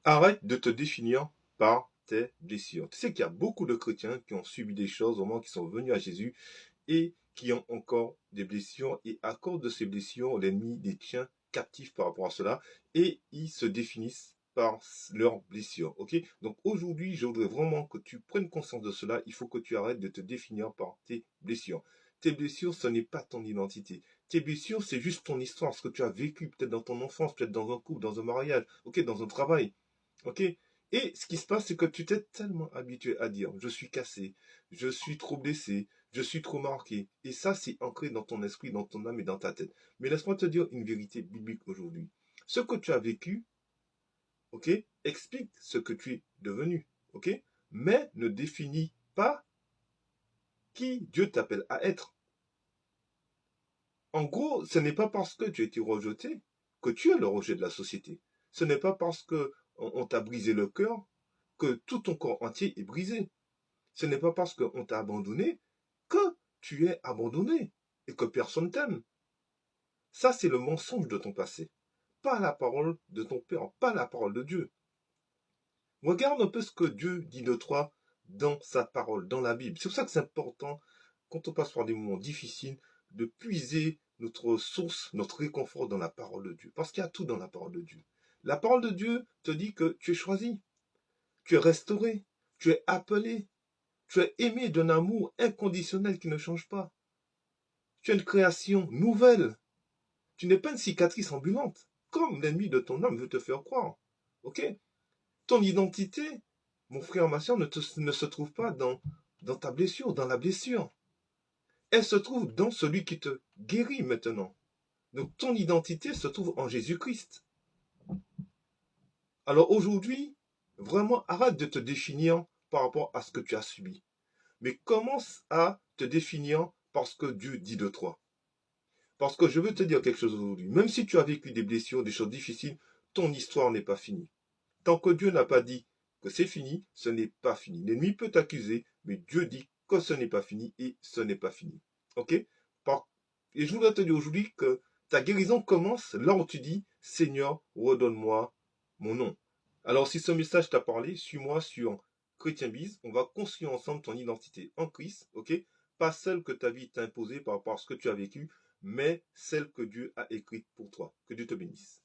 Arrête de te définir par tes blessures. Tu sais qu'il y a beaucoup de chrétiens qui ont subi des choses au moment qu'ils sont venus à Jésus et qui ont encore des blessures. Et à cause de ces blessures, l'ennemi les tient captifs par rapport à cela et ils se définissent par leurs blessures. Ok. Donc aujourd'hui, je voudrais vraiment que tu prennes conscience de cela. Il faut que tu arrêtes de te définir par tes blessures. Tes blessures, ce n'est pas ton identité. Tes blessures, c'est juste ton histoire, ce que tu as vécu peut-être dans ton enfance, peut-être dans un couple, dans un mariage, ok, dans un travail. Ok. Et ce qui se passe, c'est que tu t'es tellement habitué à dire je suis cassé, je suis trop blessé, je suis trop marqué. Et ça, c'est ancré dans ton esprit, dans ton âme et dans ta tête. Mais laisse-moi te dire une vérité biblique aujourd'hui. Ce que tu as vécu, ok, explique ce que tu es devenu. Ok. Mais ne définit pas qui Dieu t'appelle à être. En gros, ce n'est pas parce que tu as été rejeté que tu es le rejet de la société. Ce n'est pas parce que on t'a brisé le cœur que tout ton corps entier est brisé. Ce n'est pas parce qu'on t'a abandonné que tu es abandonné et que personne t'aime. Ça, c'est le mensonge de ton passé. Pas la parole de ton Père, pas la parole de Dieu. Regarde un peu ce que Dieu dit de toi dans sa parole, dans la Bible. C'est pour ça que c'est important, quand on passe par des moments difficiles, de puiser notre source, notre réconfort dans la parole de Dieu. Parce qu'il y a tout dans la parole de Dieu. La parole de Dieu te dit que tu es choisi, tu es restauré, tu es appelé, tu es aimé d'un amour inconditionnel qui ne change pas. Tu es une création nouvelle. Tu n'es pas une cicatrice ambulante, comme l'ennemi de ton âme veut te faire croire. Ok. Ton identité, mon frère, ma soeur, ne se trouve pas dans ta blessure, dans la blessure. Elle se trouve dans celui qui te guérit maintenant. Donc ton identité se trouve en Jésus-Christ. Alors aujourd'hui, vraiment, arrête de te définir par rapport à ce que tu as subi. Mais commence à te définir par ce que Dieu dit de toi. Parce que je veux te dire quelque chose aujourd'hui. Même si tu as vécu des blessures, des choses difficiles, ton histoire n'est pas finie. Tant que Dieu n'a pas dit que c'est fini, ce n'est pas fini. L'ennemi peut t'accuser, mais Dieu dit que ce n'est pas fini et ce n'est pas fini. Ok. Et je voudrais te dire aujourd'hui que ta guérison commence là où tu dis Seigneur, redonne-moi mon nom. Alors si ce message t'a parlé, suis-moi sur Chrétien Biz. On va construire ensemble ton identité en Christ. Ok. Pas celle que ta vie t'a imposée par rapport à ce que tu as vécu, mais celle que Dieu a écrite pour toi. Que Dieu te bénisse.